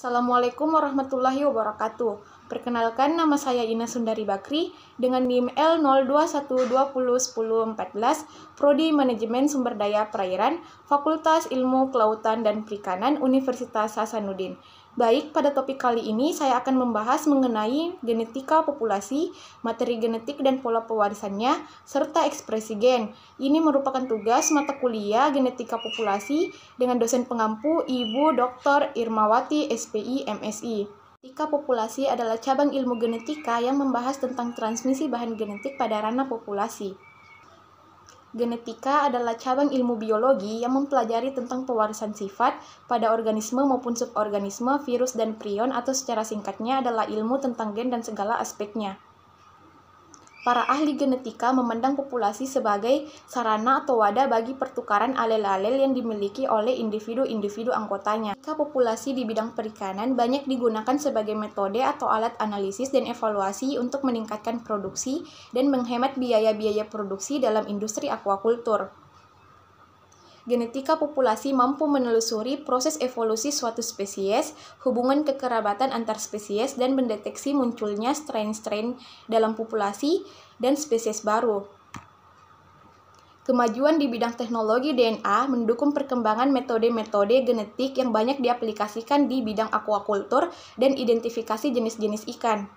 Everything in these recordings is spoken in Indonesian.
Assalamualaikum warahmatullahi wabarakatuh. Perkenalkan, nama saya Ina Sundari Bakri dengan NIM L0212011014, Prodi Manajemen Sumber Daya Perairan, Fakultas Ilmu Kelautan dan Perikanan, Universitas Hasanuddin. Baik, pada topik kali ini saya akan membahas mengenai genetika populasi, materi genetik dan pola pewarisannya, serta ekspresi gen. Ini merupakan tugas mata kuliah genetika populasi dengan dosen pengampu Ibu Dr. Irmawati, SPI, MSI. Genetika populasi adalah cabang ilmu genetika yang membahas tentang transmisi bahan genetik pada ranah populasi. Genetika adalah cabang ilmu biologi yang mempelajari tentang pewarisan sifat pada organisme maupun suborganisme, virus, dan prion, atau secara singkatnya adalah ilmu tentang gen dan segala aspeknya. Para ahli genetika memandang populasi sebagai sarana atau wadah bagi pertukaran alel-alel yang dimiliki oleh individu-individu anggotanya. Genetika populasi di bidang perikanan banyak digunakan sebagai metode atau alat analisis dan evaluasi untuk meningkatkan produksi dan menghemat biaya-biaya produksi dalam industri aquacultur. Genetika populasi mampu menelusuri proses evolusi suatu spesies, hubungan kekerabatan antar spesies, dan mendeteksi munculnya strain-strain dalam populasi dan spesies baru. Kemajuan di bidang teknologi DNA mendukung perkembangan metode-metode genetik yang banyak diaplikasikan di bidang aquacultur dan identifikasi jenis-jenis ikan.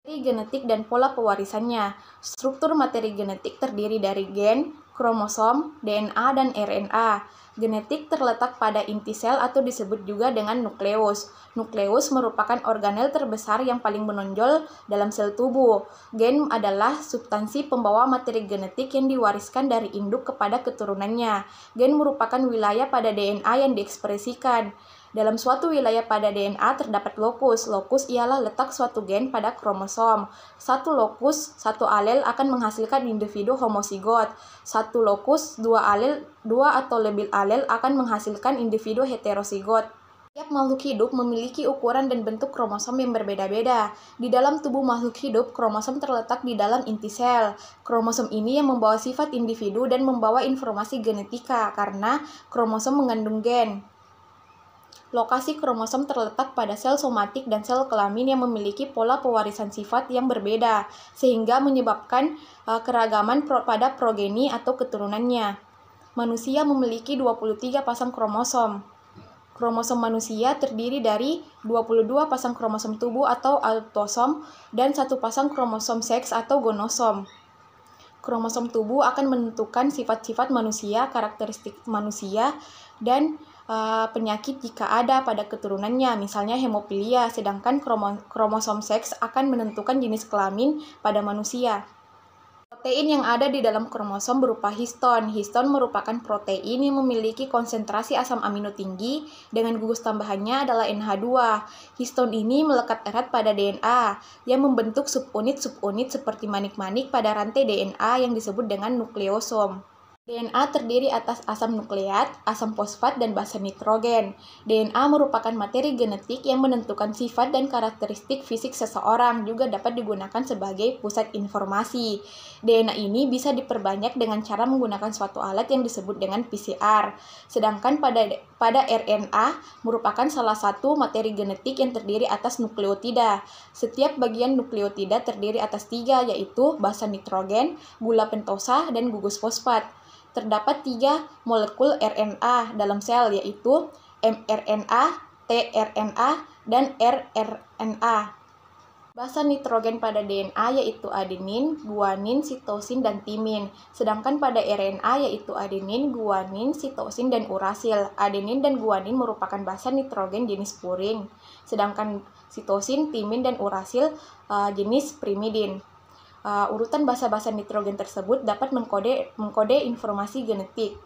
Materi genetik dan pola pewarisannya. Struktur materi genetik terdiri dari gen, kromosom, DNA, dan RNA. Genetik terletak pada inti sel atau disebut juga dengan nukleus. Nukleus merupakan organel terbesar yang paling menonjol dalam sel tubuh. Gen adalah substansi pembawa materi genetik yang diwariskan dari induk kepada keturunannya. Gen merupakan wilayah pada DNA yang diekspresikan. Dalam suatu wilayah pada DNA terdapat lokus. Lokus ialah letak suatu gen pada kromosom. Satu lokus, satu alel akan menghasilkan individu homozigot. Satu lokus, dua atau lebih alel akan menghasilkan individu heterozigot. Setiap makhluk hidup memiliki ukuran dan bentuk kromosom yang berbeda-beda. Di dalam tubuh makhluk hidup, kromosom terletak di dalam inti sel. Kromosom ini yang membawa sifat individu dan membawa informasi genetika karena kromosom mengandung gen. Lokasi kromosom terletak pada sel somatik dan sel kelamin yang memiliki pola pewarisan sifat yang berbeda, sehingga menyebabkan keragaman pada progeni atau keturunannya. Manusia memiliki 23 pasang kromosom. Kromosom manusia terdiri dari 22 pasang kromosom tubuh atau autosom dan 1 pasang kromosom seks atau gonosom. Kromosom tubuh akan menentukan sifat-sifat manusia, karakteristik manusia, dan penyakit jika ada pada keturunannya, misalnya hemofilia, sedangkan kromosom seks akan menentukan jenis kelamin pada manusia. Protein yang ada di dalam kromosom berupa histon. Histon merupakan protein yang memiliki konsentrasi asam amino tinggi dengan gugus tambahannya adalah NH2. Histon ini melekat erat pada DNA yang membentuk subunit-subunit seperti manik-manik pada rantai DNA yang disebut dengan nukleosom. DNA terdiri atas asam nukleat, asam fosfat, dan basa nitrogen. DNA merupakan materi genetik yang menentukan sifat dan karakteristik fisik seseorang, juga dapat digunakan sebagai pusat informasi. DNA ini bisa diperbanyak dengan cara menggunakan suatu alat yang disebut dengan PCR. Sedangkan pada RNA merupakan salah satu materi genetik yang terdiri atas nukleotida. Setiap bagian nukleotida terdiri atas 3, yaitu basa nitrogen, gula pentosa, dan gugus fosfat. Terdapat 3 molekul RNA dalam sel, yaitu mRNA, tRNA, dan rRNA. Basa nitrogen pada DNA yaitu adenin, guanin, sitosin, dan timin. Sedangkan pada RNA yaitu adenin, guanin, sitosin, dan urasil. Adenin dan guanin merupakan basa nitrogen jenis purin. Sedangkan sitosin, timin, dan urasil jenis pirimidin. Urutan basa-basa nitrogen tersebut dapat mengkode informasi genetik.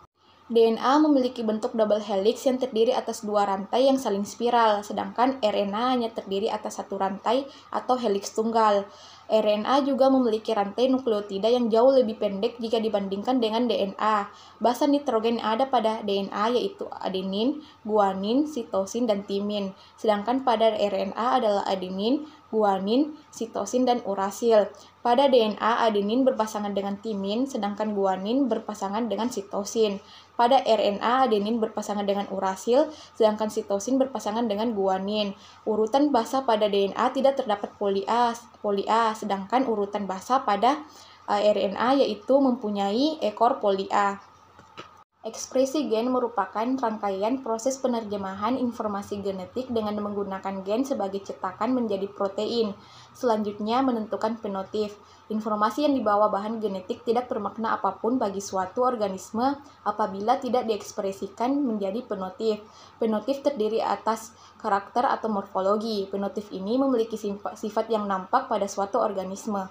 DNA memiliki bentuk double helix yang terdiri atas 2 rantai yang saling spiral, sedangkan RNA hanya terdiri atas 1 rantai atau helix tunggal. RNA juga memiliki rantai nukleotida yang jauh lebih pendek jika dibandingkan dengan DNA. Basa nitrogen yang ada pada DNA yaitu adenin, guanin, sitosin, dan timin. Sedangkan pada RNA adalah adenin, guanin, sitosin, dan urasil. Pada DNA, adenin berpasangan dengan timin, sedangkan guanin berpasangan dengan sitosin. Pada RNA, adenin berpasangan dengan urasil, sedangkan sitosin berpasangan dengan guanin. Urutan basa pada DNA tidak terdapat poli A, sedangkan urutan basa pada RNA yaitu mempunyai ekor poli A. Ekspresi gen merupakan rangkaian proses penerjemahan informasi genetik dengan menggunakan gen sebagai cetakan menjadi protein. Selanjutnya menentukan fenotip. Informasi yang dibawa bahan genetik tidak bermakna apapun bagi suatu organisme apabila tidak diekspresikan menjadi fenotip. Fenotip terdiri atas karakter atau morfologi. Fenotip ini memiliki sifat yang nampak pada suatu organisme.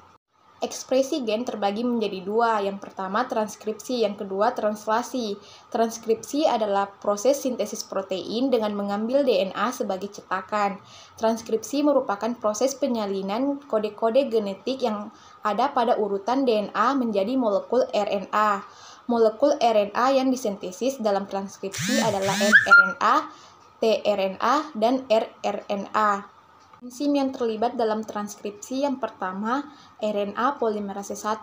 Ekspresi gen terbagi menjadi dua, yang pertama transkripsi, yang kedua translasi. Transkripsi adalah proses sintesis protein dengan mengambil DNA sebagai cetakan. Transkripsi merupakan proses penyalinan kode-kode genetik yang ada pada urutan DNA menjadi molekul RNA. Molekul RNA yang disintesis dalam transkripsi adalah mRNA, tRNA, dan rRNA. Enzim yang terlibat dalam transkripsi yang pertama, RNA polimerase 1,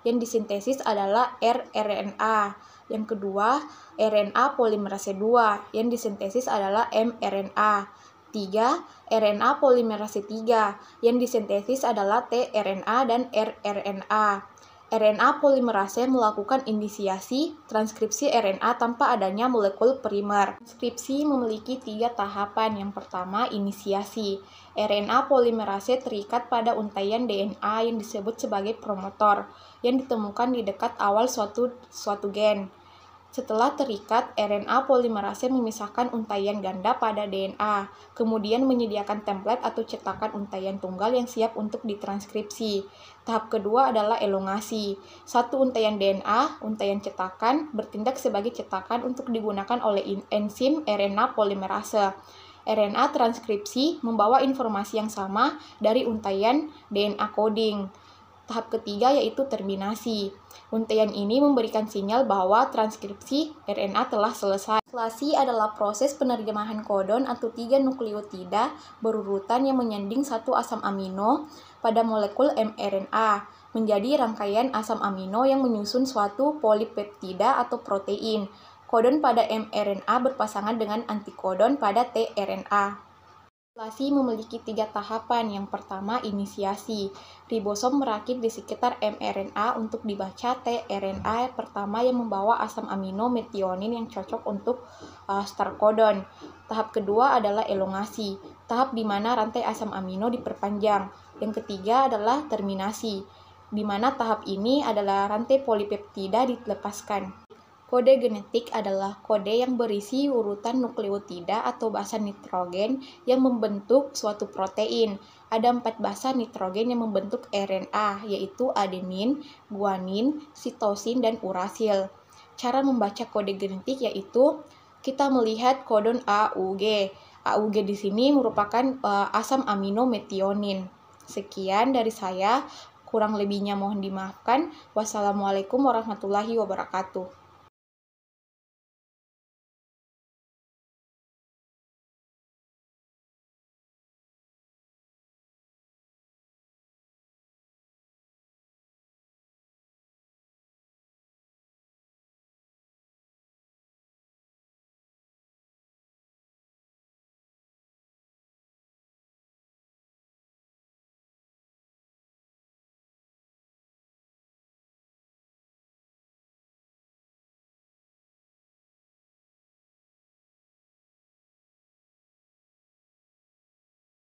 yang disintesis adalah rRNA. Yang kedua, RNA polimerase 2, yang disintesis adalah mRNA. 3. RNA polimerase 3, yang disintesis adalah tRNA dan rRNA. RNA polimerase melakukan inisiasi transkripsi RNA tanpa adanya molekul primer. Transkripsi memiliki 3 tahapan. Yang pertama, inisiasi. RNA polimerase terikat pada untaian DNA yang disebut sebagai promotor, yang ditemukan di dekat awal suatu gen. Setelah terikat, RNA polimerase memisahkan untaian ganda pada DNA, kemudian menyediakan template atau cetakan untaian tunggal yang siap untuk ditranskripsi. Tahap kedua adalah elongasi. Satu untaian DNA, untaian cetakan, bertindak sebagai cetakan untuk digunakan oleh enzim RNA polimerase. RNA transkripsi membawa informasi yang sama dari untaian DNA coding. Tahap ketiga yaitu terminasi. Untaian ini memberikan sinyal bahwa transkripsi RNA telah selesai. Translasi adalah proses penerjemahan kodon atau 3 nukleotida berurutan yang menyanding satu asam amino pada molekul mRNA menjadi rangkaian asam amino yang menyusun suatu polipeptida atau protein. Kodon pada mRNA berpasangan dengan antikodon pada tRNA. Translasi memiliki 3 tahapan. Yang pertama, inisiasi. Ribosom merakit di sekitar mRNA untuk dibaca tRNA pertama yang membawa asam amino metionin yang cocok untuk start codon. Tahap kedua adalah elongasi, tahap di mana rantai asam amino diperpanjang. Yang ketiga adalah terminasi, di mana tahap ini adalah rantai polipeptida dilepaskan. Kode genetik adalah kode yang berisi urutan nukleotida atau basa nitrogen yang membentuk suatu protein. Ada 4 basa nitrogen yang membentuk RNA, yaitu adenin, guanin, sitosin, dan urasil. Cara membaca kode genetik yaitu kita melihat kodon AUG. AUG di sini merupakan asam amino metionin. Sekian dari saya, kurang lebihnya mohon dimaafkan. Wassalamualaikum warahmatullahi wabarakatuh.